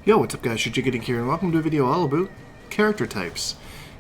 Yo, what's up guys, Shujinkydink here, and welcome to a video all about character types.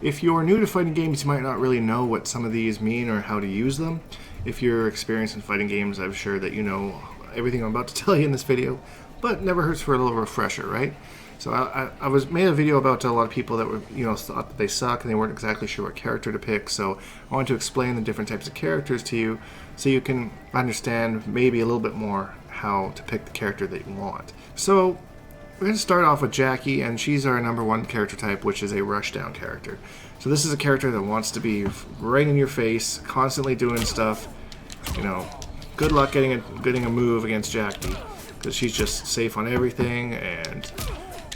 If you're new to fighting games, you might not really know what some of these mean or how to use them. If you're experienced in fighting games, I'm sure that you know everything I'm about to tell you in this video, but never hurts for a little refresher, right? So I made a video about a lot of people that were, thought that they suck and they weren't exactly sure what character to pick, so I wanted to explain the different types of characters to you so you can understand maybe a little bit more how to pick the character that you want. So we're going to start off with Jackie, and she's our number one character type, which is a rushdown character. So this is a character that wants to be right in your face, constantly doing stuff. Good luck getting a move against Jackie, because she's just safe on everything, and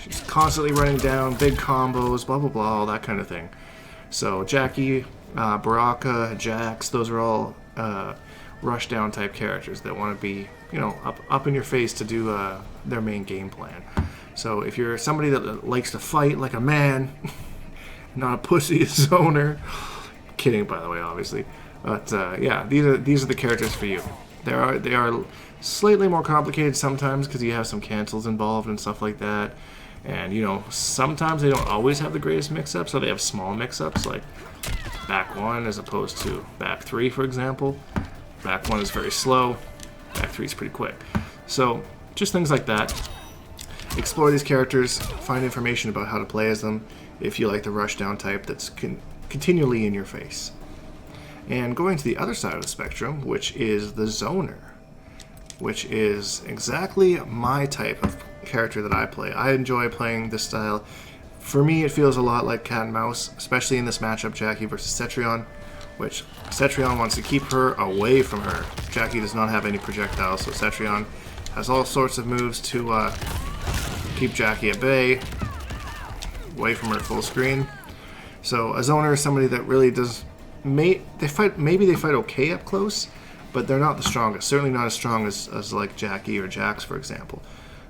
she's constantly running down big combos, blah blah blah, all that kind of thing. So Jackie, Baraka, Jax, those are all rushdown type characters that want to be, up in your face to do their main game plan. So if you're somebody that likes to fight like a man, not a pussy zoner, kidding by the way, obviously, but yeah, these are the characters for you. They are slightly more complicated sometimes because you have some cancels involved and stuff like that, and sometimes they don't always have the greatest mix-ups, so they have small mix-ups like back 1 as opposed to back 3, for example. Back 1 is very slow, back 3 is pretty quick. So just things like that. Explore these characters, find information about how to play as them if you like the rushdown type that's continually in your face. And going to the other side of the spectrum, which is the zoner, which is exactly my type of character that I play. I enjoy playing this style. For me, it feels a lot like cat and mouse, especially in this matchup, Jackie versus Cetrion, which Cetrion wants to keep her away from her. Jackie does not have any projectiles, so Cetrion has all sorts of moves to keep Jackie at bay, away from her full screen. So a zoner is somebody that really does, maybe they fight okay up close, but they're not the strongest. Certainly not as strong as like Jackie or Jax, for example.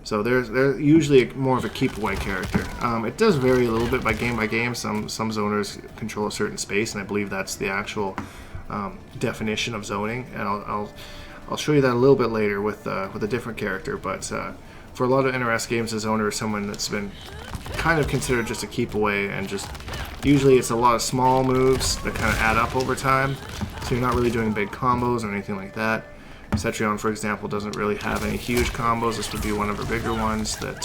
So they're usually more of a keep away character. It does vary a little bit by game. Some zoners control a certain space, and I believe that's the actual definition of zoning. And I'll show you that a little bit later with a different character. But for a lot of NRS games, a zoner is someone that's been kind of considered just a keep away, and just usually it's a lot of small moves that kind of add up over time. So you're not really doing big combos or anything like that. Cetrion, for example, doesn't really have any huge combos. This would be one of her bigger ones that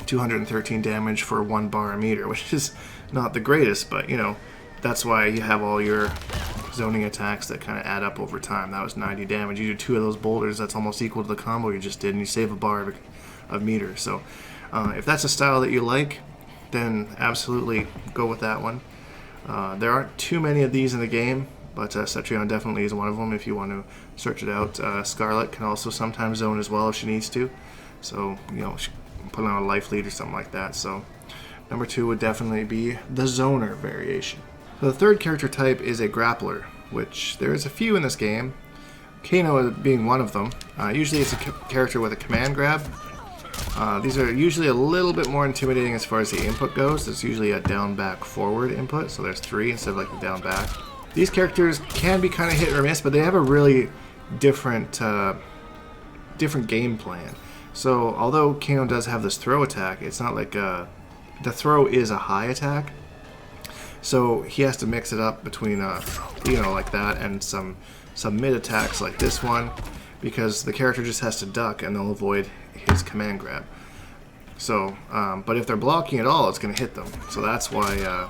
213 damage for 1 bar a meter, which is not the greatest, but that's why you have all your zoning attacks that kind of add up over time. That was 90 damage. You do 2 of those boulders, that's almost equal to the combo you just did, and you save a bar of meter. So if that's a style that you like, then absolutely go with that one. There aren't too many of these in the game, but Cetrion definitely is one of them if you want to search it out. Scarlet can also sometimes zone as well if she needs to. So, she can put on a life lead or something like that. So, number 2 would definitely be the zoner variation. So the third character type is a grappler, which there's a few in this game. Kano being one of them. Usually it's a character with a command grab. These are usually a little bit more intimidating as far as the input goes. There's usually a down, back, forward input, so there's 3 instead of like the down, back. These characters can be kind of hit or miss, but they have a really different game plan. So although Kano does have this throw attack, it's not like the throw is a high attack. So he has to mix it up between like that and some mid attacks like this one, because the character just has to duck and they'll avoid his command grab. So, but if they're blocking at all, it's going to hit them. So that's why.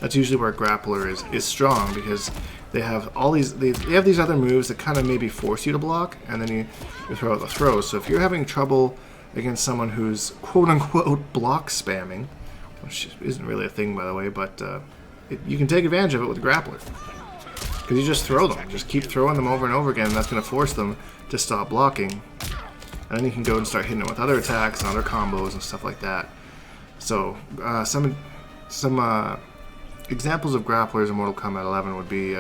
That's usually where Grappler is strong, because they have all these other moves that kind of maybe force you to block, and then you throw out the throws. So if you're having trouble against someone who's quote-unquote block spamming, which isn't really a thing by the way, but you can take advantage of it with Grappler, because you just throw them, just keep throwing them over and over again, and that's going to force them to stop blocking, and then you can go and start hitting it with other attacks and other combos and stuff like that. So some examples of grapplers in Mortal Kombat 11 would be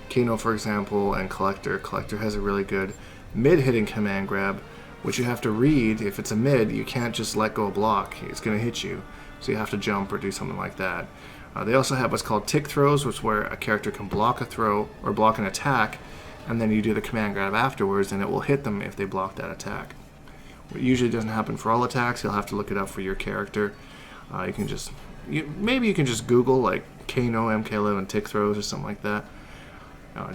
Kano, for example, and Collector. Collector has a really good mid-hitting command grab, which you have to read. If it's a mid, you can't just let go of block. It's going to hit you, so you have to jump or do something like that. They also have what's called tick throws, which is where a character can block a throw or block an attack, and then you do the command grab afterwards, and it will hit them if they block that attack. It usually doesn't happen for all attacks. You'll have to look it up for your character. You can just maybe you can just Google like Kano MK11 tick throws or something like that,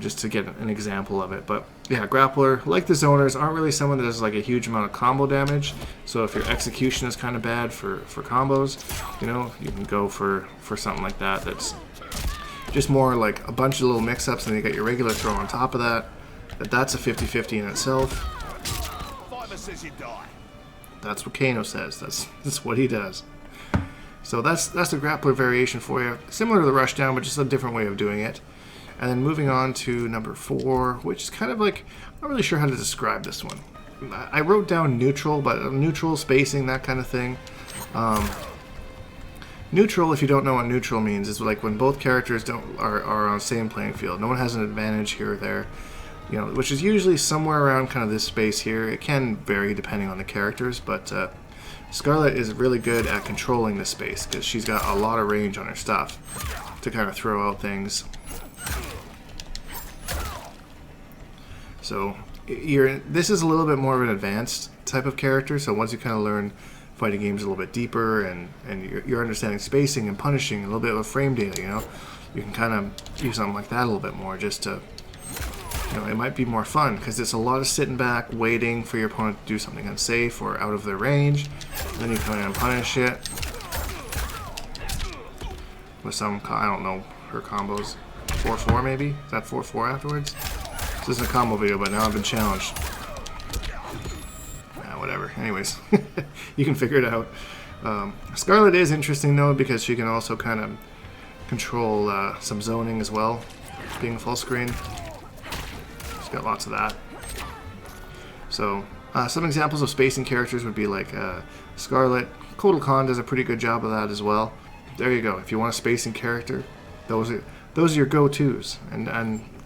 just to get an example of it. But yeah, Grappler, like the zoners, aren't really someone that does like a huge amount of combo damage. So if your execution is kind of bad for combos, you know, you can go for something like that. That's just more like a bunch of little mix-ups, and then you got your regular throw on top of that. That's a 50-50 in itself. That's what Kano says. That's what he does. So that's the Grappler variation for you. Similar to the Rushdown, but just a different way of doing it. And then moving on to number 4, which is kind of like, I'm not really sure how to describe this one. I wrote down neutral, but neutral, spacing, that kind of thing. Neutral, if you don't know what neutral means, is like when both characters are on the same playing field. No one has an advantage here or there, you know, which is usually somewhere around kind of this space here. It can vary depending on the characters, but Scarlet is really good at controlling this space because she's got a lot of range on her stuff to kind of throw out things. So this is a little bit more of an advanced type of character, so once you kind of learn fighting games a little bit deeper and you're understanding spacing and punishing, a little bit of frame data, you know, you can kind of use something like that a little bit more just to, you know, it might be more fun because it's a lot of sitting back, waiting for your opponent to do something unsafe or out of their range, and then you come in and punish it with some, I don't know, her combos. 4-4 maybe? Is that 4-4 afterwards? This isn't a combo video, but now I've been challenged. Whatever. Anyways, you can figure it out. Scarlet is interesting though because she can also kind of control some zoning as well, being full screen. She's got lots of that. So some examples of spacing characters would be like Scarlet. Kotal Khan does a pretty good job of that as well. There you go. If you want a spacing character, those are your go-tos. And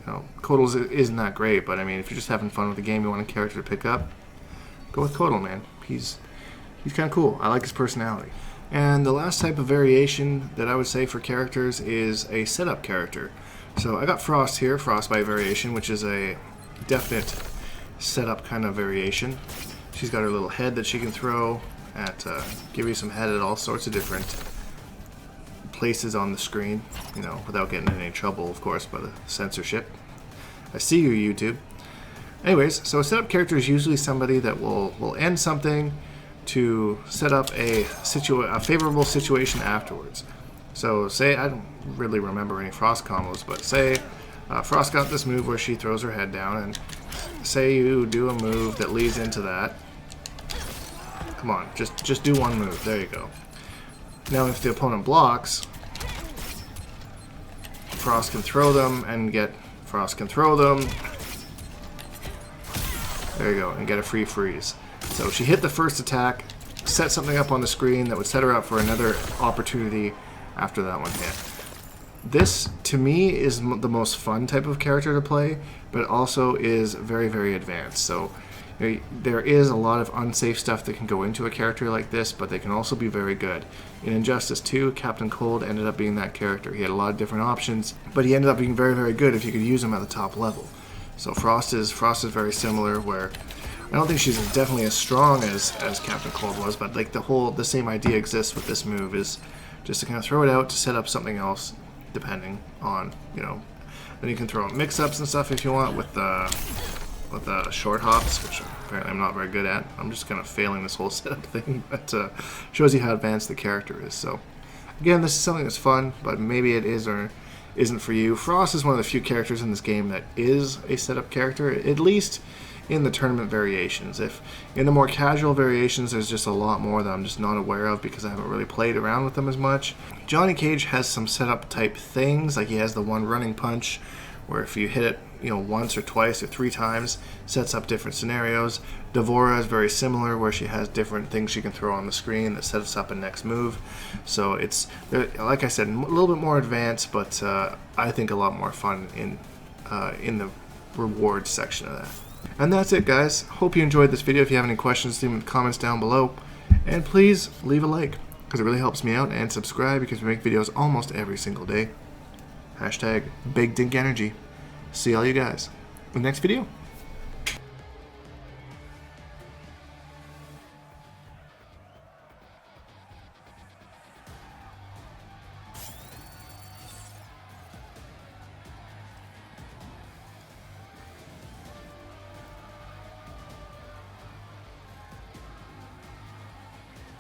you know, Kotal's isn't that great, but I mean, if you're just having fun with the game, you want a character to pick up, go with Kotal, man. He's kind of cool. I like his personality. And the last type of variation that I would say for characters is a setup character. So I got Frost here, Frostbite variation, which is a definite setup kind of variation. She's got her little head that she can throw at, give you some head at all sorts of different places on the screen, you know, without getting in any trouble, of course, by the censorship. I see you, YouTube. Anyways, so a setup character is usually somebody that will end something to set up a favorable situation afterwards. So say, I don't really remember any Frost combos, but say Frost got this move where she throws her head down, and say you do a move that leads into that. Come on, just do one move. There you go. Now if the opponent blocks, Frost can throw them and get Frost can throw them. There you go, and get a free freeze. So she hit the first attack, set something up on the screen that would set her up for another opportunity after that one hit. This, to me, is the most fun type of character to play, but also is very, very advanced. So there is a lot of unsafe stuff that can go into a character like this, but they can also be very good. In Injustice 2, Captain Cold ended up being that character. He had a lot of different options, but he ended up being very, very good if you could use him at the top level. So Frost is very similar, where I don't think she's definitely as strong as Captain Cold was, but like the same idea exists with this move, is just to kind of throw it out to set up something else, depending on, you know. Then you can throw out mix-ups and stuff if you want with short hops, which apparently I'm not very good at. I'm just kind of failing this whole setup thing, but shows you how advanced the character is. So again, this is something that's fun, but maybe it is or isn't for you. Frost is one of the few characters in this game that is a setup character, at least in the tournament variations. If in the more casual variations, there's just a lot more that I'm just not aware of because I haven't really played around with them as much. Johnny Cage has some setup type things, like he has the one running punch where if you hit it, you know, once or twice or 3 times, sets up different scenarios. Devora is very similar, where she has different things she can throw on the screen that sets up a next move. So it's, like I said, a little bit more advanced, but I think a lot more fun in the rewards section of that. And that's it, guys. Hope you enjoyed this video. If you have any questions, leave them in the comments down below. And please leave a like, because it really helps me out, and subscribe because we make videos almost every single day. #BigDinkEnergy. See all you guys in the next video.